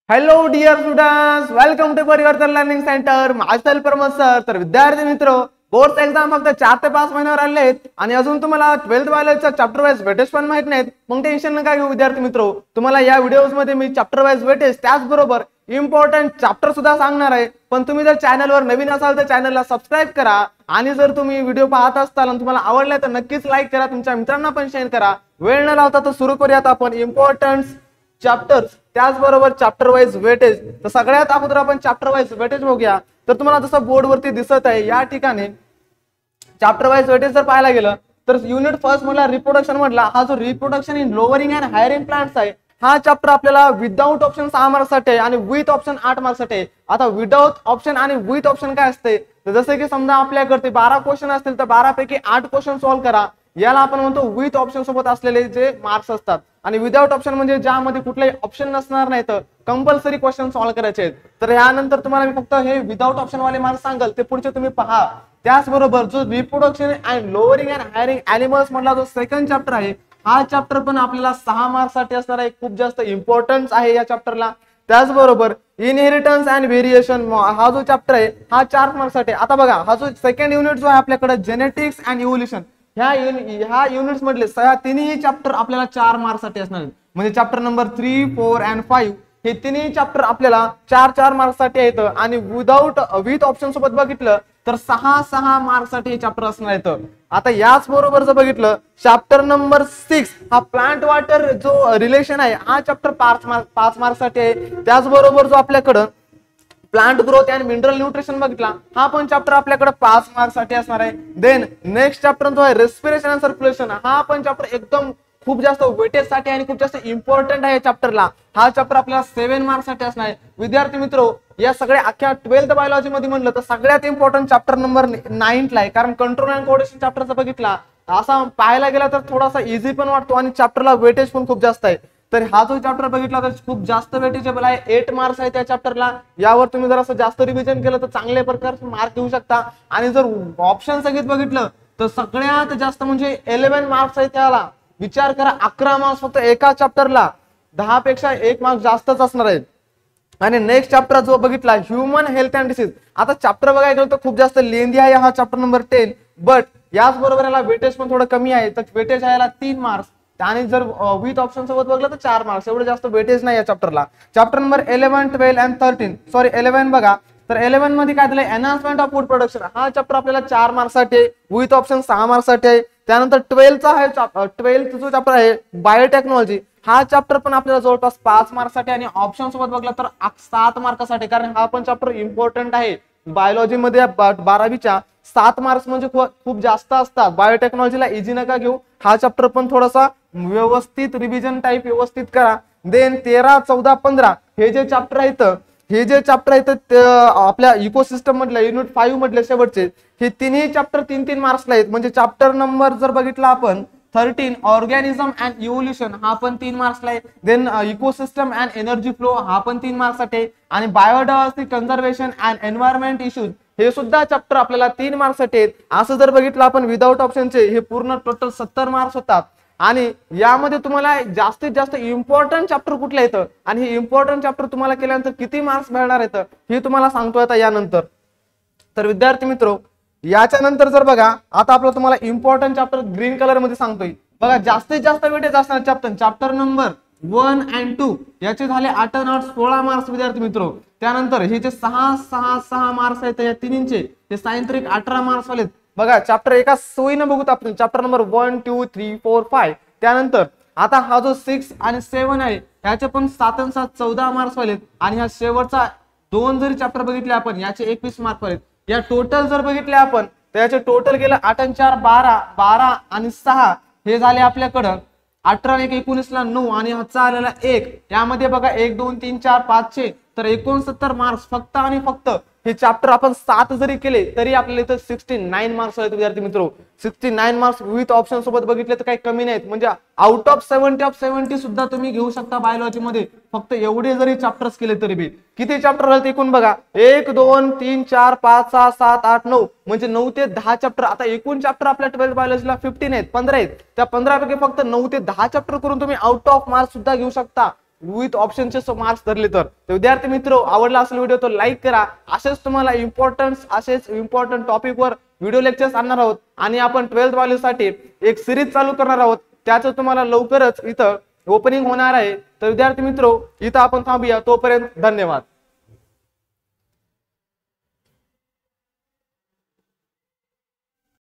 Hello dear students, welcome to Parivartan learning centre. Master Pramod sir. तर विद्यार्थी मित्र, बोर्ड एक्झाम फक्त 4 ते 5 महिन्यावर आले आहेत आणि अजून तुम्हाला 12th बायोलॉजीचा चॅप्टर वाईज वेटेज पण माहित नाहीत. मग टेन्शन नका घेऊ विद्यार्थी मित्र. तुम्हाला या व्हिडिओज मध्ये मी चॅप्टर वाईज वेटेज त्याचबरोबर इम्पॉर्टंट चॅप्टर सुद्धा सांगणार आहे. पण तुम्ही जर चॅनलवर नवीन असाल तर चॅनलला सबस्क्राईब करा आणि जर तुम्ही व्हिडिओ पाहत असाल आणि तुम्हाला आवडला तर नक्कीच लाईक करा, तुमच्या मित्रांना पण शेअर करा. वेळ न लावता तर सुरू करूयात आपण इम्पॉर्टंट चॅप्टर्स त्याचबरोबर चॅप्टर वाईज वेटेज. तर सगळ्यात अगोदर आपण चॅप्टर वाईज वेटेज बघूया. तर तुम्हाला जसं बोर्ड वरती दिसत आहे या ठिकाणी चॅप्टर वाईज वेटेज जर पाहायला गेलं तर युनिट फर्स्ट मधला रिप्रोडक्शन मधला हा जो reproduction in lowering and hiring plants आहे हा चॅप्टर आपल्याला विदाउट ऑप्शन 6 मार्क्स साठी आहे आणि विथ ऑप्शन 8 मार्क्स साठी आहे. आता विदाउट ऑप्शन आणि विथ ऑप्शन काय असते तर जसे की समजा आपल्याकडे 12 क्वेश्चन असतील तर 12 पैकी 8 क्वेश्चन सॉल्व्ह करा, याला आपण म्हणतो विथ ऑप्शन सोबत असलेले जे मार्क्स असतात. आणि विदाउट ऑप्शन म्हणजे ज्यामध्ये कुठलाही ऑप्शन नसणार नाही तर कंपल्सरी क्वेश्चन सॉल्व्ह करायचे आहेत. तर यानंतर तुम्हाला मी फक्त हे विदाउट ऑप्शन वाले मार्क्स सांगाल, ते पुढचे तुम्ही पहा. त्याचबरोबर जो reproduction and lowering and hiring animals मधला जो सेकंड चॅप्टर आहे हा चॅप्टर पण आपल्याला 6 मार्क्स साठी असणार आहे. खूप जास्त इम्पॉर्टन्स आहे या चॅप्टरला. त्याचबरोबर इनहेरिटन्स अँड व्हेरिएशन हा जो चॅप्टर आहे हा 4 मार्क्स साठी. आता बघा हा जो सेकंड युनिट जो आहे आपल्याकडे जेनेटिक्स अँड इव्होल्युशन ह्या युनिट्स मधले तिन्ही चॅप्टर आपल्याला 4 मार्क्स साठी असणार आहेत. म्हणजे चॅप्टर नंबर 3, 4 अँड 5 हे तिन्ही चॅप्टर आपल्याला 4 मार्क्स साठी आहेत. आणि विथ ऑप्शन सोबत बघितलं तर 6 मार्क्स साठी हे चॅप्टर असणार आहेत. आता याच बरोबर जर बघितलं चॅप्टर नंबर 6 हा प्लांट वॉटर जो रिलेशन आहे हा चॅप्टर 5 मार्क्स साठी आहे. त्याचबरोबर जो आपल्याकडं plant growth and mineral nutrition बघितला हा पण चॅप्टर आपल्याकडे 5 मार्क्स साठी असणार आहे. देन नेक्स्ट चॅप्टर जो आहे रेस्पिरेशन अँड सर्क्युलेशन हा पण चॅप्टर एकदम खूप जास्त वेटेज साठी आणि खूप जास्त इम्पॉर्टंट आहे चॅप्टरला. हा चॅप्टर आपल्याला 7 मार्क्स साठी असणार आहे. विद्यार्थी मित्र, या सगळ्या अख्ख्या 12th बायोलॉजी मध्ये म्हणलं तर सगळ्यात इम्पॉर्टंट चॅप्टर नंबर 9 ला आहे. कारण कंट्रोल अँड कोऑर्डिनेशन चॅप्टरचा बघितला असा पाहायला गेला तर थोडासा इझी पण वाटतो आणि चॅप्टरला वेटेज पण खूप जास्त आहे. तर हा जो चॅप्टर बघितला तर खूप जास्त वेटेजेबल आहे. 8 मार्क्स आहे त्या चॅप्टरला. यावर तुम्ही जर असं जास्त रिव्हिजन केलं तर चांगल्या प्रकारचे मार्क घेऊ शकता. आणि जर ऑप्शन सगळीत बघितलं तर सगळ्यात जास्त म्हणजे 11 मार्क्स आहे त्याला. विचार करा, 11 मार्क्स फक्त एका चॅप्टरला. 10 पेक्षा 1 मार्क जास्तच असणार आहेत. आणि नेक्स्ट चॅप्टर जो बघितला ह्युमन हेल्थ अँड डिसीज. आता चॅप्टर बघायला गेलं तर खूप जास्त लेंदी आहे हा चॅप्टर नंबर 10. बट याच बरोबर याला वेटेज पण थोडं कमी आहे. तर वेटेज आहे याला 3 मार्क्स आणि जर विथ ऑप्शन सोबत बघलं तर 4 मार्क्स. एवढं जास्त वेटेज नाही या चॅप्टरला. चॅप्टर नंबर 11, 12 अँड 13 सॉरी 11 बघा. तर 11 मध्ये काय दिलंय एनहान्समेंट ऑफ फूड प्रोडक्शन हा चॅप्टर आपल्याला 4 मार्क्स साठी विथ ऑप्शन 6 मार्क्स साठी आहे. त्यानंतर 12th आहे 12th जो चॅप्टर आहे बायोटेक्नॉलॉजी हा चॅप्टर पण आपल्याला जवळपास 5 मार्क्स साठी आणि ऑप्शन सोबत बघला तर 7 मार्कासाठी. कारण हा पण चॅप्टर इम्पॉर्टंट आहे. बायोलॉजी मध्ये 12वीच्या 7 मार्क्स म्हणजे खूप जास्त असतात. बायोटेक्नॉलॉजीला इझी नका घेऊ. हा चॅप्टर पण थोडासा व्यवस्थित रिव्हिजन टाइप व्यवस्थित करा. देन 13, 14, 15 हे जे चॅप्टर आहेत आपल्या इकोसिस्टम मधल्या युनिट 5 मधले शेवटचे हे तिन्ही चॅप्टर 3 मार्क्सला आहेत. म्हणजे चॅप्टर नंबर जर बघितला आपण 13 ऑर्गॅनिझम अँड इव्होल्युशन हा पण 3 मार्क्सला आहे. Then ecosystem and energy flow हा पण 3 मार्क्ससाठी आहे. आणि biodiversity conservation and environment issues हे सुद्धा चॅप्टर आपल्याला 3 मार्क्ससाठी आहेत. असं जर बघितलं आपण विदाउट ऑप्शनचे हे पूर्ण टोटल 70 मार्क्स होतात. आणि यामध्ये तुम्हाला जास्तीत जास्त इम्पॉर्टंट चॅप्टर कुठले येतं आणि हे इम्पॉर्टंट चॅप्टर तुम्हाला केल्यानंतर किती मार्क्स मिळणार आहेत हे तुम्हाला सांगतो आता यानंतर. तर विद्यार्थी मित्र, याच्या नंतर जर बघा आता आपलं तुम्हाला इम्पॉर्टंट चॅप्टर ग्रीन कलर मध्ये सांगतोय बघा. जास्तीत जास्त वेटेज असणार चॅप्टर नंबर 1 अँड 2 याचे झाले 8 आणि 16 मार्क्स विद्यार्थी मित्र. त्यानंतर हे जे 6 मार्क्स आहेत या तिन्हींचे ते सायंत्रिक 18 मार्क्स वाले बघा. चॅप्टर एका सोयीनं बघूत आपण. चॅप्टर नंबर 1, 2, 3, 4, 5 त्यानंतर आता हा जो 6 आणि 7 आहे याचे पण 7 आणि 7 14 मार्क्स वाले. आणि ह्या शेवटचा 2 जरी चॅप्टर बघितले आपण याचे 21 मार्क वाले. या टोटल जर बघितले आपण तर याचे टोटल गेलं 8 आणि 4 12, 12 आणि 6 हे झाले आपल्याकडं 18 आणि 1 19 ला 9 आणि हाचा आलेला 1. यामध्ये बघा 1 2 3 4 5 6 तर 69 मार्क्स फक्त आणि फक्त हे चॅप्टर आपण 7 जरी केले तरी आपल्याला इथं 69 मार्क्स आहेत विद्यार्थी मित्र. 69 मार्क्स विथ ऑप्शन सोबत बघितले तर काही कमी नाहीत. म्हणजे आउट ऑफ 70 सुद्धा तुम्ही घेऊ शकता बायोलॉजी मध्ये फक्त एवढे जरी चॅप्टर्स केले तरी बी. किती चॅप्टर झाले एकूण बघा 1 2 3 4 5 6 7 8 9 म्हणजे 9 ते 10 चॅप्टर. आता एकूण चॅप्टर आपल्या 12th बायोलॉजीला 15 आहेत 15 आहेत. त्या 15 पैकी फक्त 9 ते 10 चॅप्टर करून तुम्ही आउट ऑफ मार्क्स सुद्धा घेऊ शकता. विथ ऑप्शनचे मार्क्स धरले तर विद्यार्थी मित्र आवडला असेल व्हिडिओ तर लाईक करा। असेच तुम्हाला इम्पॉर्टंट टॉपिकवर व्हिडिओ लेक्चर्स आणणार आहोत आणि आपण 12th वाल्यूसाठी एक सिरीज चालू करणार आहोत, त्याचं तुम्हाला लवकरच इथं ओपनिंग होणार आहे। तर विद्यार्थी मित्र इथं आपण थांबूया, तोपर्यंत धन्यवाद।